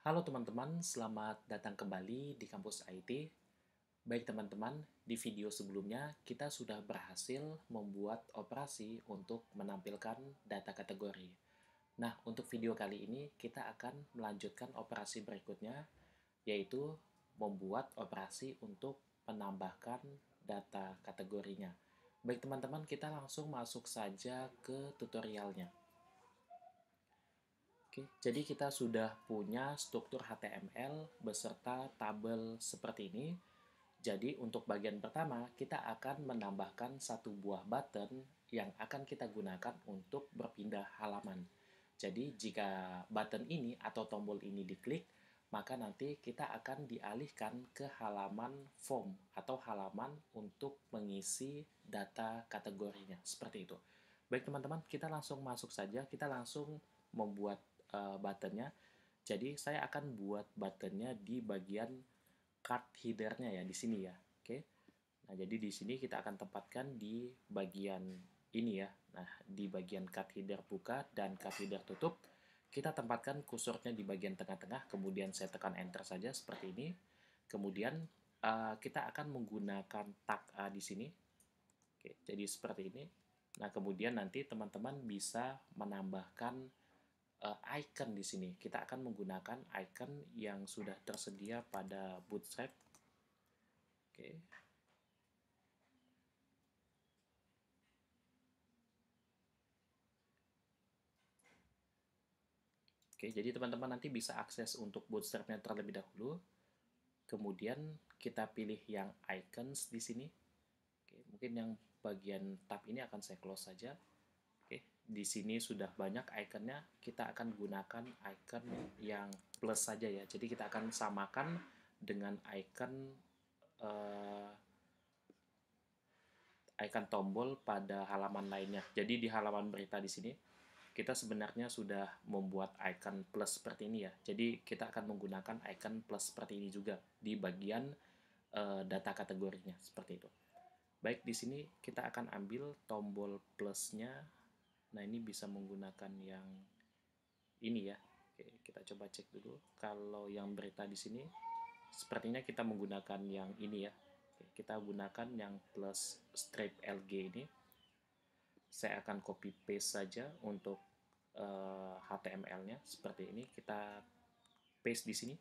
Halo teman-teman, selamat datang kembali di kampus IT. Baik teman-teman, di video sebelumnya kita sudah berhasil membuat operasi untuk menampilkan data kategori. Nah, untuk video kali ini kita akan melanjutkan operasi berikutnya, yaitu membuat operasi untuk menambahkan data kategorinya. Baik teman-teman, kita langsung masuk saja ke tutorialnya. Oke, jadi kita sudah punya struktur HTML beserta tabel seperti ini. Jadi untuk bagian pertama, kita akan menambahkan satu buah button yang akan kita gunakan untuk berpindah halaman. Jadi jika button ini atau tombol ini diklik, maka nanti kita akan dialihkan ke halaman form atau halaman untuk mengisi data kategorinya. Seperti itu. Baik teman-teman, kita langsung masuk saja. Kita langsung membuat buttonnya. Jadi saya akan buat buttonnya di bagian card header-nya ya di sini ya. Oke. Nah, jadi di sini kita akan tempatkan di bagian ini ya. Nah, di bagian card header buka dan card header tutup, kita tempatkan kursornya di bagian tengah-tengah, kemudian saya tekan enter saja seperti ini. Kemudian kita akan menggunakan tag A di sini. Oke, jadi seperti ini. Nah, kemudian nanti teman-teman bisa menambahkan icon di sini. Kita akan menggunakan icon yang sudah tersedia pada Bootstrap. Oke. Oke, jadi teman-teman nanti bisa akses untuk Bootstrap-nya terlebih dahulu. Kemudian kita pilih yang icons di sini. Oke, mungkin yang bagian tab ini akan saya close saja. Oke, di sini sudah banyak ikonnya. Kita akan gunakan icon yang plus saja ya. Jadi kita akan samakan dengan icon icon tombol pada halaman lainnya. Jadi di halaman berita di sini kita sebenarnya sudah membuat icon plus seperti ini ya. Jadi kita akan menggunakan icon plus seperti ini juga di bagian data kategorinya seperti itu. Baik, di sini kita akan ambil tombol plusnya. Nah, ini bisa menggunakan yang ini ya. Oke, kita coba cek dulu. Kalau yang berita di sini sepertinya kita menggunakan yang ini ya. Oke, kita gunakan yang plus strip LG ini. Saya akan copy paste saja untuk HTML-nya seperti ini. Kita paste di sini.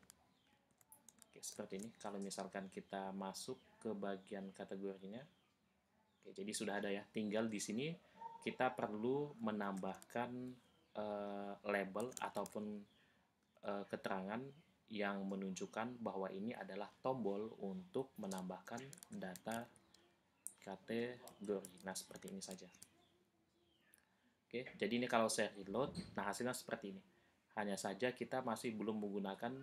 Oke, seperti ini. Kalau misalkan kita masuk ke bagian kategorinya, oke, jadi sudah ada ya. Tinggal di sini kita perlu menambahkan label ataupun keterangan yang menunjukkan bahwa ini adalah tombol untuk menambahkan data kategori. Nah, seperti ini saja. Oke, jadi ini kalau saya reload, nah hasilnya seperti ini. Hanya saja kita masih belum menggunakan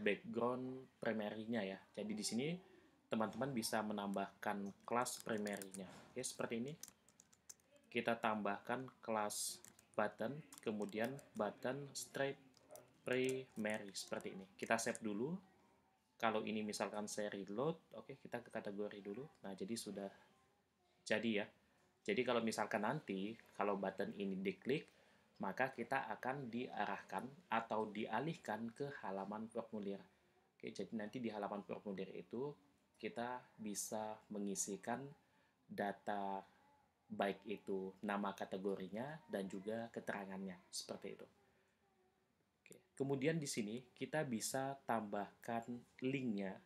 background primary-nya ya. Jadi di sini teman-teman bisa menambahkan kelas primary-nya. Oke, seperti ini. Kita tambahkan kelas button, kemudian button straight primary seperti ini. Kita save dulu. Kalau ini misalkan saya reload, oke, kita ke kategori dulu. Nah, jadi sudah jadi ya. Jadi kalau misalkan nanti, kalau button ini diklik, maka kita akan diarahkan atau dialihkan ke halaman formulir. Oke, jadi nanti di halaman formulir itu kita bisa mengisikan data baik itu nama kategorinya dan juga keterangannya, seperti itu. Oke. Kemudian di sini kita bisa tambahkan linknya.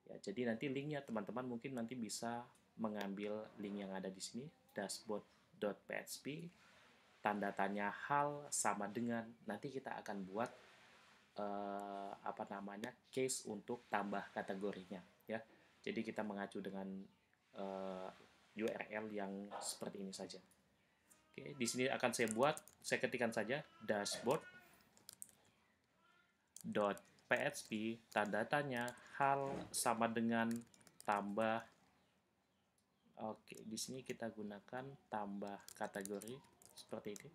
Ya, jadi nanti linknya teman-teman mungkin nanti bisa mengambil link yang ada di sini, dashboard.php, tanda tanya hal sama dengan, nanti kita akan buat apa namanya case untuk tambah kategorinya ya. Jadi kita mengacu dengan URL yang seperti ini saja. Oke, di sini akan saya buat, saya ketikkan saja dashboard .php tanda tanya hal sama dengan tambah. Oke, di sini kita gunakan tambah kategori seperti ini.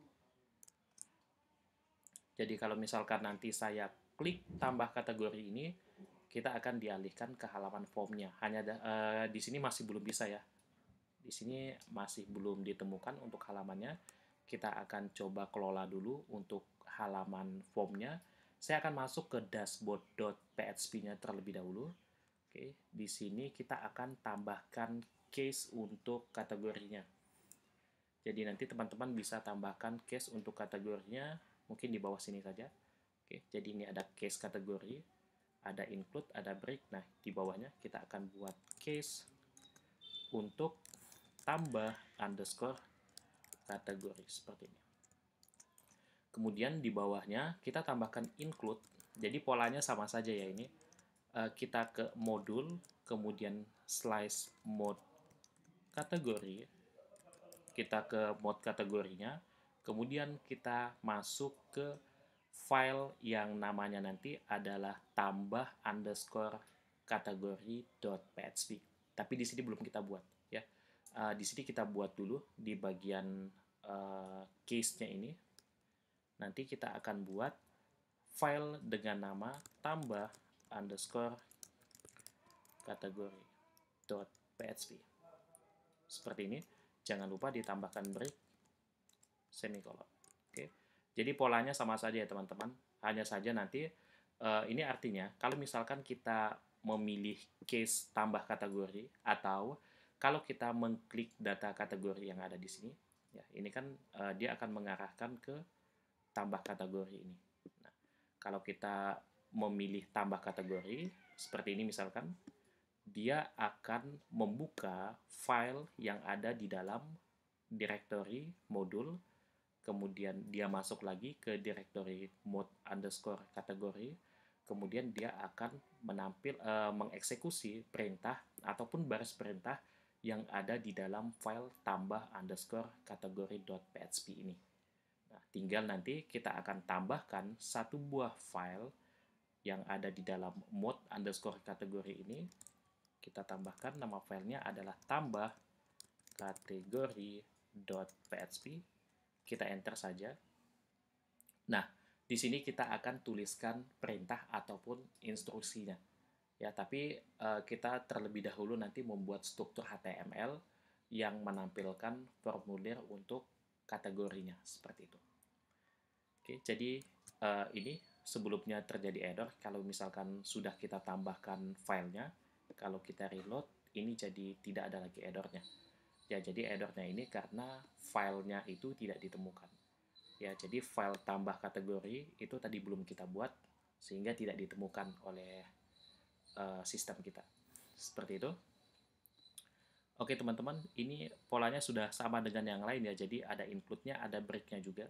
Jadi kalau misalkan nanti saya klik tambah kategori ini, kita akan dialihkan ke halaman formnya. Hanya di sini masih belum bisa ya. Di sini masih belum ditemukan untuk halamannya. Kita akan coba kelola dulu untuk halaman formnya Saya akan masuk ke dashboard.php-nya terlebih dahulu. Oke, di sini kita akan tambahkan case untuk kategorinya. Jadi nanti teman-teman bisa tambahkan case untuk kategorinya, mungkin di bawah sini saja. Oke, jadi ini ada case kategori, ada include, ada break. Nah, di bawahnya kita akan buat case untuk tambah underscore kategori seperti ini. Kemudian di bawahnya kita tambahkan include. Jadi polanya sama saja ya ini. Kita ke modul, kemudian slice mode kategori. Kita ke mode kategorinya, kemudian kita masuk ke file yang namanya nanti adalah tambah underscore kategori.php. Tapi di sini belum kita buat ya. Di sini kita buat dulu di bagian case-nya ini. Nanti kita akan buat file dengan nama tambah underscore kategori.php. Seperti ini. Jangan lupa ditambahkan break semikolon. Oke. Jadi polanya sama saja ya teman-teman. Hanya saja nanti ini artinya kalau misalkan kita memilih case tambah kategori atau kalau kita mengklik data kategori yang ada di sini, ya ini kan dia akan mengarahkan ke tambah kategori ini. Nah, kalau kita memilih tambah kategori seperti ini misalkan, dia akan membuka file yang ada di dalam directory modul, kemudian dia masuk lagi ke directory mode underscore kategori, kemudian dia akan mengeksekusi perintah ataupun baris perintah yang ada di dalam file tambah underscore kategori.php ini. Nah, tinggal nanti kita akan tambahkan satu buah file yang ada di dalam mode underscore kategori ini. Kita tambahkan nama filenya adalah tambah kategori.php. Kita enter saja. Nah, di sini kita akan tuliskan perintah ataupun instruksinya. Ya, tapi kita terlebih dahulu nanti membuat struktur HTML yang menampilkan formulir untuk kategorinya seperti itu. Oke, jadi ini sebelumnya terjadi error kalau misalkan sudah kita tambahkan filenya, kalau kita reload ini jadi tidak ada lagi errornya. Ya, jadi errornya ini karena filenya itu tidak ditemukan. Ya, jadi file tambah kategori itu tadi belum kita buat sehingga tidak ditemukan oleh sistem kita. Seperti itu. Oke teman-teman, ini polanya sudah sama dengan yang lain ya. Jadi ada include-nya, ada break-nya juga.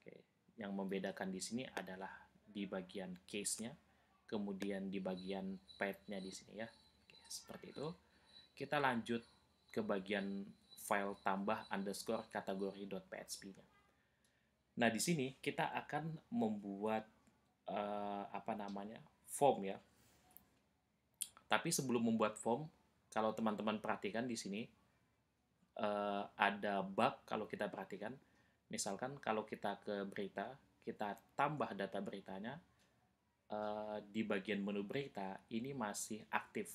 Oke, yang membedakan di sini adalah di bagian case-nya, kemudian di bagian path-nya di sini ya. Oke, seperti itu. Kita lanjut ke bagian file tambah underscore kategori.php-nya. Nah, di sini kita akan membuat form ya. Tapi sebelum membuat form, kalau teman-teman perhatikan di sini ada bug kalau kita perhatikan. Misalkan kalau kita ke berita, kita tambah data beritanya, di bagian menu berita ini masih aktif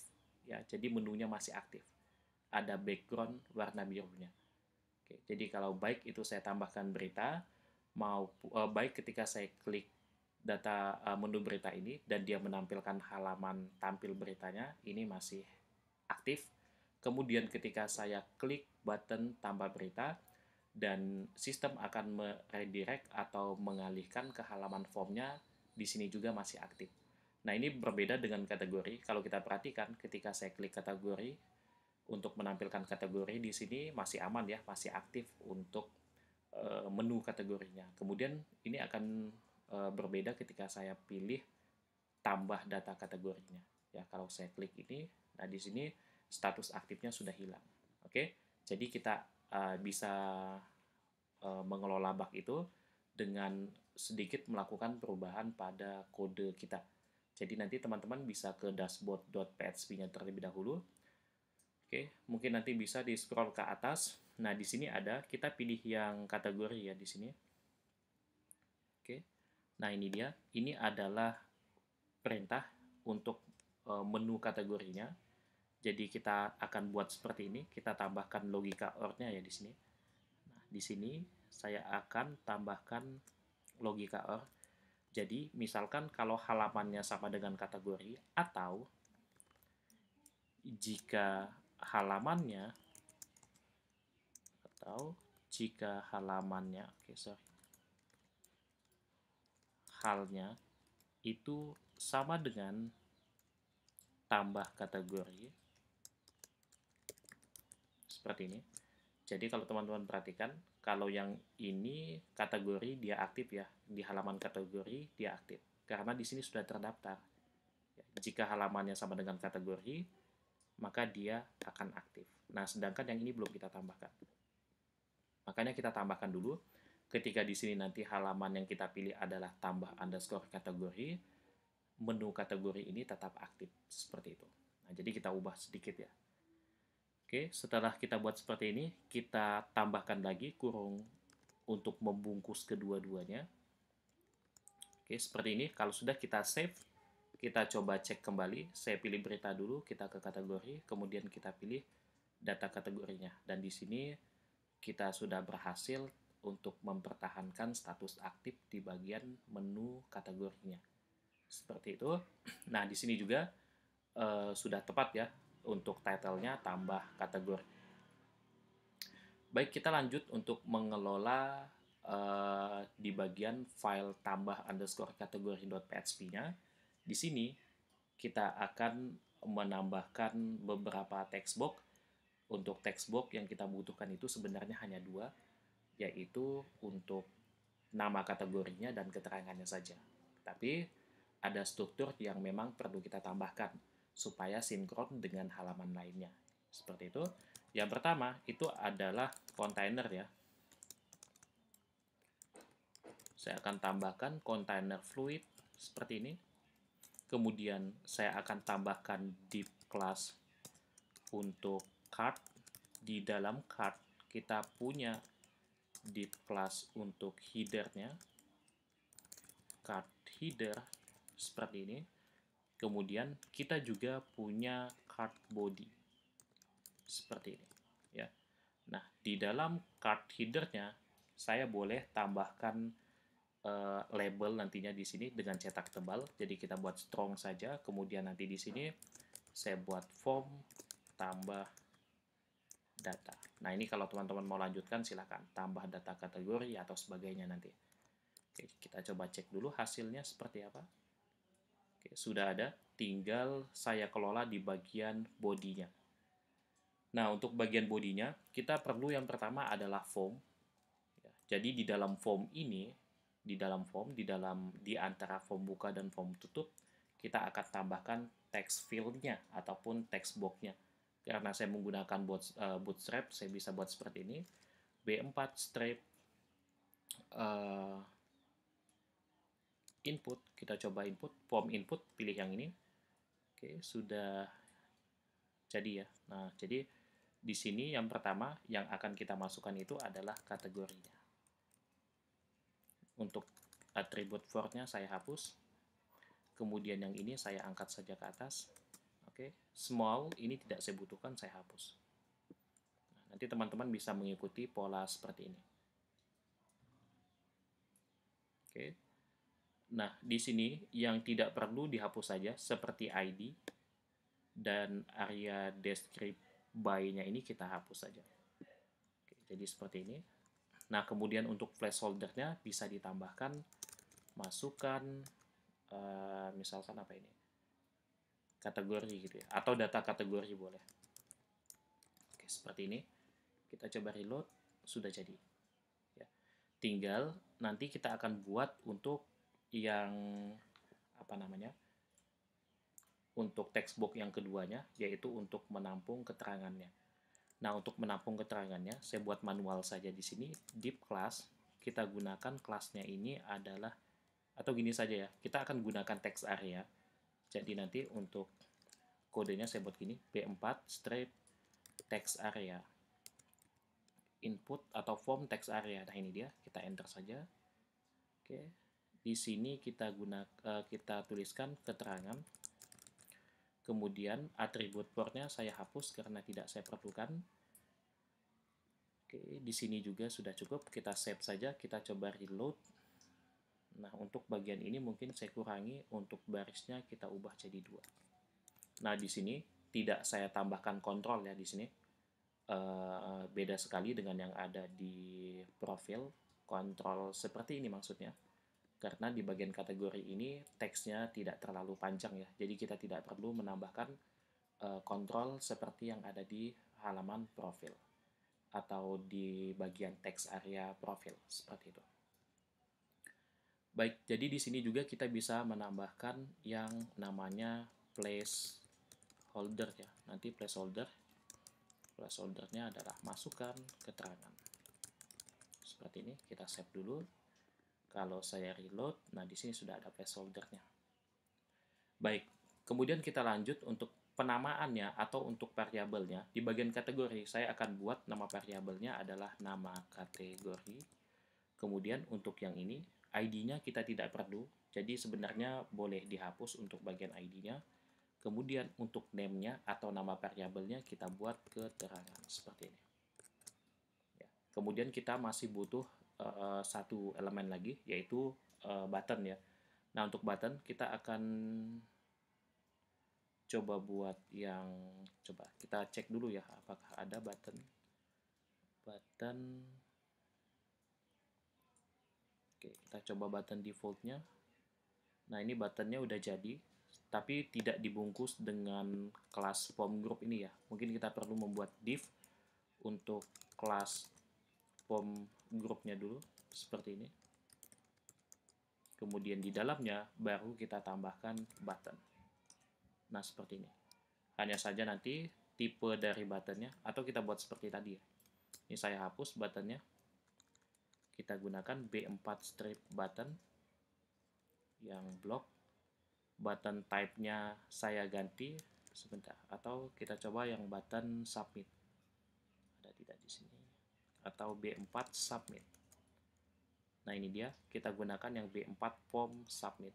ya. Jadi menunya masih aktif. Ada background warna birunya. Oke, jadi kalau baik itu saya tambahkan berita, baik ketika saya klik data menu berita ini dan dia menampilkan halaman tampil beritanya, ini masih aktif. Kemudian ketika saya klik button tambah berita dan sistem akan meredirect atau mengalihkan ke halaman formnya, di sini juga masih aktif. Nah, ini berbeda dengan kategori. Kalau kita perhatikan ketika saya klik kategori untuk menampilkan kategori di sini masih aman ya, masih aktif untuk menu kategorinya. Kemudian ini akan berbeda ketika saya pilih tambah data kategorinya. Ya, kalau saya klik ini, nah di sini status aktifnya sudah hilang. Oke, jadi kita bisa mengelola bug itu dengan sedikit melakukan perubahan pada kode kita. Jadi nanti teman-teman bisa ke dashboard.php-nya terlebih dahulu. Oke, mungkin nanti bisa di scroll ke atas. Nah, di sini ada, kita pilih yang kategori ya di sini. Oke. Nah, ini dia. Ini adalah perintah untuk menu kategorinya. Jadi kita akan buat seperti ini. Kita tambahkan logika OR-nya ya di sini. Nah, di sini saya akan tambahkan logika OR. Jadi, misalkan kalau halamannya sama dengan kategori, atau jika halamannya, atau jika halamannya, halnya itu sama dengan tambah kategori, seperti ini. Jadi kalau teman-teman perhatikan, kalau yang ini kategori dia aktif ya, di halaman kategori dia aktif. Karena di sini sudah terdaftar. Jika halamannya sama dengan kategori, maka dia akan aktif. Nah, sedangkan yang ini belum kita tambahkan. Makanya kita tambahkan dulu. Ketika di sini nanti halaman yang kita pilih adalah tambah underscore kategori, menu kategori ini tetap aktif. Seperti itu. Nah, jadi kita ubah sedikit ya. Oke, setelah kita buat seperti ini, kita tambahkan lagi kurung untuk membungkus kedua-duanya. Oke, seperti ini. Kalau sudah kita save, kita coba cek kembali. Saya pilih berita dulu, kita ke kategori, kemudian kita pilih data kategorinya. Dan di sini kita sudah berhasil untuk mempertahankan status aktif di bagian menu kategorinya. Seperti itu. Nah, di sini juga sudah tepat ya untuk title-nya tambah kategori. Baik, kita lanjut untuk mengelola di bagian file tambah underscore kategori.php-nya. Di sini kita akan menambahkan beberapa text box. Untuk text box yang kita butuhkan itu sebenarnya hanya dua, yaitu untuk nama kategorinya dan keterangannya saja. Tapi ada struktur yang memang perlu kita tambahkan supaya sinkron dengan halaman lainnya. Seperti itu. Yang pertama itu adalah kontainer ya. Saya akan tambahkan kontainer fluid seperti ini. Kemudian saya akan tambahkan div class untuk card. Di dalam card kita punya div class untuk headernya, card header seperti ini. Kemudian kita juga punya card body seperti ini ya. Nah, di dalam card headernya saya boleh tambahkan label nantinya di sini dengan cetak tebal. Jadi kita buat strong saja. Kemudian nanti di sini saya buat form tambah data. Nah, ini kalau teman-teman mau lanjutkan silakan tambah data kategori atau sebagainya nanti. Oke, kita coba cek dulu hasilnya seperti apa. Oke, sudah ada. Tinggal saya kelola di bagian bodinya. Nah, untuk bagian bodinya kita perlu yang pertama adalah form. Jadi di dalam form ini, di antara form buka dan form tutup, kita akan tambahkan text field-nya ataupun text box-nya. Karena saya menggunakan bootstrap, saya bisa buat seperti ini. B4 strip input, kita coba input, form input, pilih yang ini. Oke, sudah jadi ya. Nah, jadi di sini yang pertama yang akan kita masukkan itu adalah kategorinya. Untuk atribut for-nya saya hapus. Kemudian yang ini saya angkat saja ke atas. Oke, small ini tidak saya butuhkan, saya hapus. Nah, nanti teman-teman bisa mengikuti pola seperti ini. Oke. Nah, di sini yang tidak perlu dihapus saja seperti ID dan area descript by-nya ini kita hapus saja. Oke, jadi seperti ini. Nah, kemudian untuk placeholder-nya bisa ditambahkan, masukkan, misalkan apa ini? Kategori gitu ya, atau data kategori boleh. Oke, seperti ini. Kita coba reload, sudah jadi. Ya. Tinggal nanti kita akan buat untuk yang apa namanya? Untuk text box yang keduanya, yaitu untuk menampung keterangannya. Nah, untuk menampung keterangannya, saya buat manual saja di sini. Div class, kita gunakan kelasnya ini adalah, atau gini saja ya, kita akan gunakan text area. Jadi nanti untuk kodenya saya buat gini, B4 strip text area. Input atau form text area. Nah, ini dia, kita enter saja. Oke. Di sini kita tuliskan keterangan. Kemudian atribut for-nya saya hapus karena tidak saya perlukan. Oke, di sini juga sudah cukup. Kita save saja, kita coba reload. Nah, untuk bagian ini mungkin saya kurangi, untuk barisnya kita ubah jadi 2. Nah, di sini tidak saya tambahkan kontrol ya di sini. Beda sekali dengan yang ada di profil. Kontrol seperti ini maksudnya. Karena di bagian kategori ini teksnya tidak terlalu panjang ya. Jadi kita tidak perlu menambahkan kontrol seperti yang ada di halaman profil atau di bagian teks area profil seperti itu. Baik, jadi di sini juga kita bisa menambahkan yang namanya placeholder ya. Nanti placeholdernya adalah masukkan keterangan. Seperti ini, kita save dulu. Kalau saya reload, nah di sini sudah ada placeholdernya. Baik, kemudian kita lanjut untuk penamaannya atau untuk variabelnya. Di bagian kategori, saya akan buat nama variabelnya adalah nama kategori. Kemudian untuk yang ini, ID-nya kita tidak perlu, jadi sebenarnya boleh dihapus untuk bagian ID-nya. Kemudian untuk name-nya atau nama variabelnya kita buat keterangan seperti ini. Ya. Kemudian kita masih butuh satu elemen lagi, yaitu button ya. Nah, untuk button kita akan coba buat yang, coba kita cek dulu ya apakah ada button. Oke, kita coba button defaultnya. Nah, ini buttonnya udah jadi, tapi tidak dibungkus dengan kelas form group ini ya. Mungkin kita perlu membuat div untuk kelas form groupnya dulu, seperti ini. Kemudian di dalamnya baru kita tambahkan button. Nah, seperti ini. Hanya saja nanti tipe dari buttonnya, atau kita buat seperti tadi ya. Ini saya hapus buttonnya. Kita gunakan B4 strip button yang blok. Button type-nya saya ganti sebentar, atau kita coba yang button submit. Ada tidak di sini? Atau B4 submit. Nah, ini dia, kita gunakan yang B4 form submit.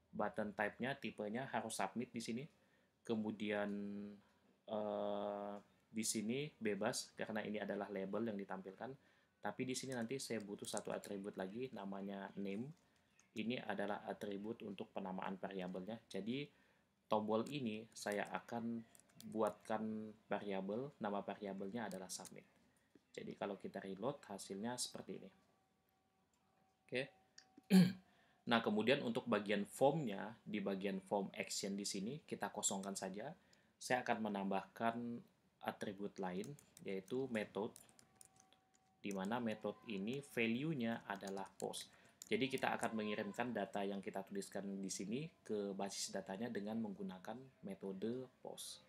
Button type-nya, tipenya harus submit di sini. Kemudian di sini bebas karena ini adalah label yang ditampilkan. Tapi di sini nanti saya butuh satu atribut lagi namanya name. Ini adalah atribut untuk penamaan variabelnya. Jadi tombol ini saya akan buatkan variabel, nama variabelnya adalah submit. Jadi kalau kita reload hasilnya seperti ini. Oke. Nah, kemudian untuk bagian formnya, di bagian form action di sini kita kosongkan saja. Saya akan menambahkan atribut lain yaitu method, di mana method ini value-nya adalah post. Jadi kita akan mengirimkan data yang kita tuliskan di sini ke basis datanya dengan menggunakan metode post.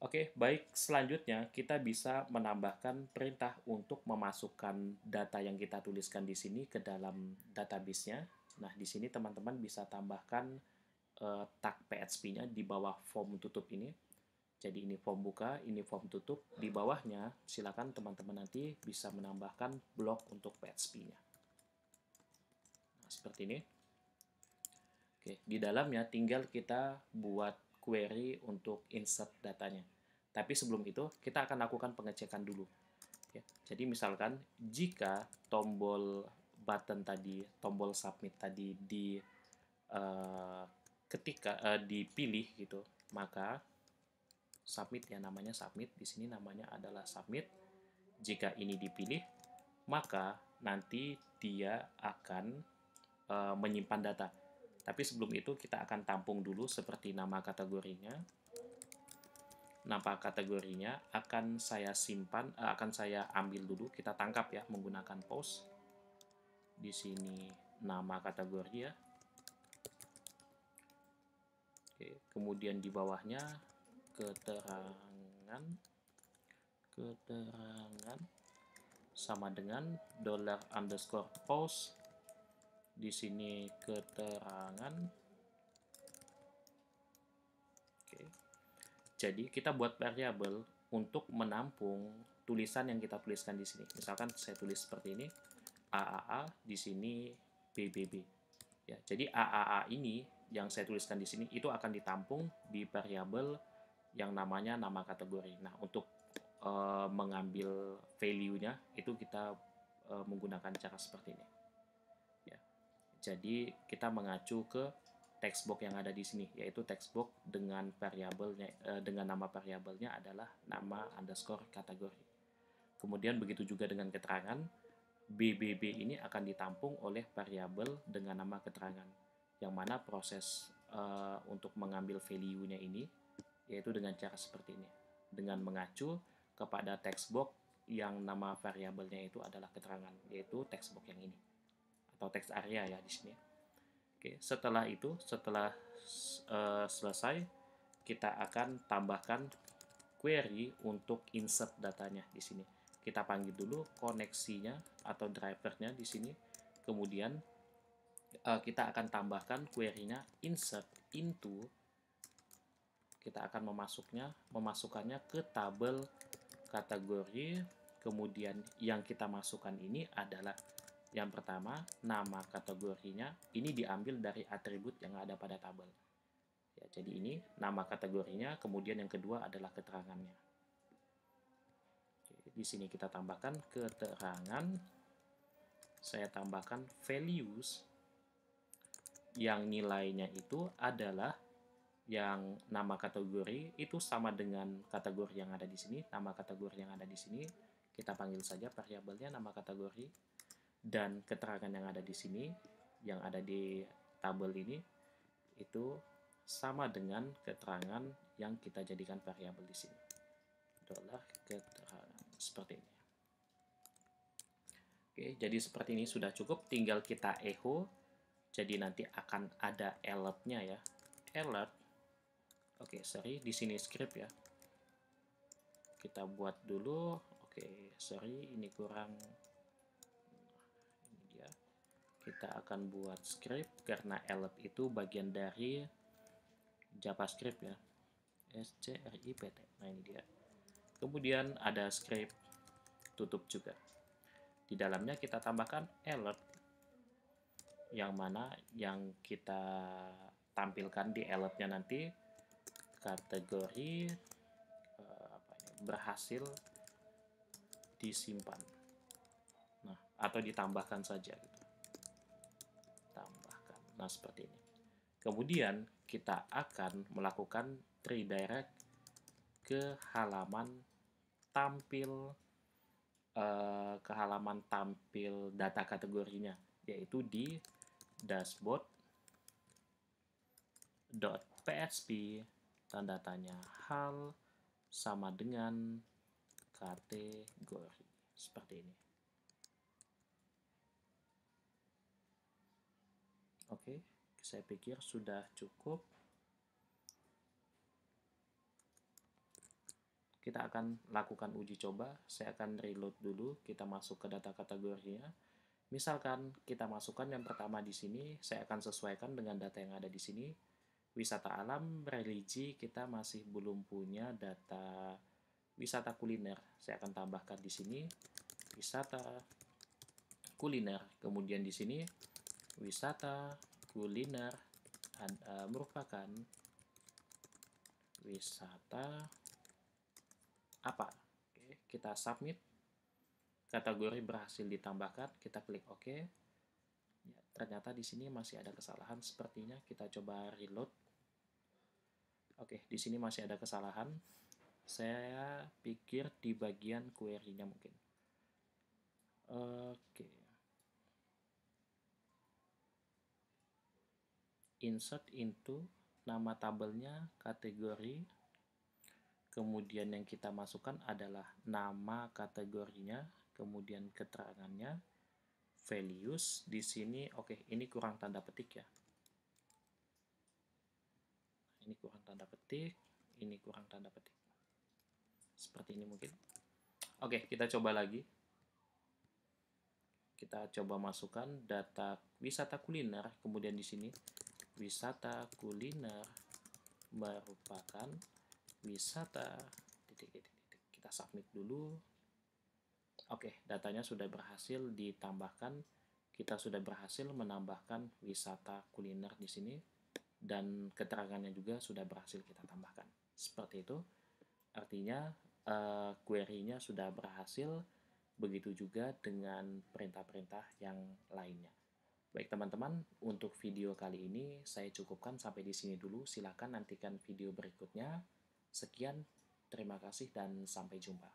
Oke, baik. Selanjutnya kita bisa menambahkan perintah untuk memasukkan data yang kita tuliskan di sini ke dalam database-nya. Nah, di sini teman-teman bisa tambahkan tag PHP-nya di bawah form tutup ini. Jadi ini form buka, ini form tutup. Di bawahnya silakan teman-teman nanti bisa menambahkan blok untuk PHP-nya. Seperti ini. Oke, di dalamnya tinggal kita buat query untuk insert datanya. Tapi sebelum itu, kita akan lakukan pengecekan dulu. Ya, jadi misalkan jika tombol button tadi, tombol submit tadi dipilih gitu, maka submit ya, namanya submit. Di sini namanya adalah submit. Jika ini dipilih, maka nanti dia akan menyimpan data. Tapi sebelum itu kita akan tampung dulu seperti nama kategorinya. Nama kategorinya akan saya simpan, akan saya ambil dulu. Kita tangkap ya menggunakan post. Di sini nama kategori ya. Oke, kemudian di bawahnya keterangan sama dengan $_post. Di sini keterangan. Oke. Jadi kita buat variabel untuk menampung tulisan yang kita tuliskan di sini. Misalkan saya tulis seperti ini, AAA, di sini BBB. Ya, jadi AAA ini yang saya tuliskan di sini itu akan ditampung di variabel yang namanya nama kategori. Nah, untuk mengambil value-nya itu kita menggunakan cara seperti ini. Jadi kita mengacu ke text box yang ada di sini, yaitu text box dengan variabelnya dengan nama variabelnya adalah nama underscore kategori. Kemudian begitu juga dengan keterangan, BBB ini akan ditampung oleh variabel dengan nama keterangan, yang mana proses untuk mengambil value-nya ini yaitu dengan cara seperti ini, dengan mengacu kepada text box yang nama variabelnya itu adalah keterangan, yaitu text box yang ini atau text area ya di sini. Oke, setelah itu, setelah selesai, kita akan tambahkan query untuk insert datanya di sini. Kita panggil dulu koneksinya atau drivernya di sini. Kemudian kita akan tambahkan query-nya insert into. Kita akan memasukkannya ke tabel kategori. Kemudian yang kita masukkan ini adalah yang pertama, nama kategorinya ini diambil dari atribut yang ada pada tabel. Ya, jadi ini nama kategorinya, kemudian yang kedua adalah keterangannya. Oke, di sini kita tambahkan keterangan. Saya tambahkan values yang nilainya itu adalah yang nama kategori itu sama dengan kategori yang ada di sini. Nama kategori yang ada di sini kita panggil saja variabelnya nama kategori, dan keterangan yang ada di sini, yang ada di tabel ini, itu sama dengan keterangan yang kita jadikan variabel di sini. Adalah keterangan seperti ini. Oke, jadi seperti ini sudah cukup. Tinggal kita echo. Jadi nanti akan ada alert-nya ya. Alert. Oke, sorry, di sini script ya. Kita buat dulu. Oke, sorry, ini kurang. Kita akan buat script karena alert itu bagian dari JavaScript ya, script. Nah ini dia. Kemudian ada script tutup juga. Di dalamnya kita tambahkan alert, yang mana yang kita tampilkan di alertnya nanti kategori berhasil disimpan. Nah, atau ditambahkan saja gitu. Nah, seperti ini. Kemudian kita akan melakukan redirect ke halaman tampil data kategorinya, yaitu di dashboard.php tanda tanya hal sama dengan kategori seperti ini. Oke, saya pikir sudah cukup. Kita akan lakukan uji coba. Saya akan reload dulu. Kita masuk ke data kategorinya. Misalkan kita masukkan yang pertama di sini, saya akan sesuaikan dengan data yang ada di sini. Wisata alam, religi, kita masih belum punya data wisata kuliner. Saya akan tambahkan di sini wisata kuliner. Kemudian di sini wisata kuliner merupakan wisata apa. Oke, kita submit. Kategori berhasil ditambahkan, kita klik OK. Ya, ternyata di sini masih ada kesalahan sepertinya. Kita coba reload. Oke, di sini masih ada kesalahan. Saya pikir di bagian query-nya mungkin. Oke. Insert into, nama tabelnya kategori, kemudian yang kita masukkan adalah nama kategorinya, kemudian keterangannya, values di sini. Oke, ini kurang tanda petik ya. Ini kurang tanda petik, ini kurang tanda petik. Seperti ini mungkin. Oke, kita coba lagi. Kita coba masukkan data wisata kuliner, kemudian di sini wisata kuliner merupakan wisata titik-titik. Kita submit dulu. Oke, datanya sudah berhasil ditambahkan. Kita sudah berhasil menambahkan wisata kuliner di sini, dan keterangannya juga sudah berhasil kita tambahkan. Seperti itu. Artinya query-nya sudah berhasil. Begitu juga dengan perintah-perintah yang lainnya. Baik teman-teman, untuk video kali ini saya cukupkan sampai di sini dulu. Silakan nantikan video berikutnya. Sekian, terima kasih dan sampai jumpa.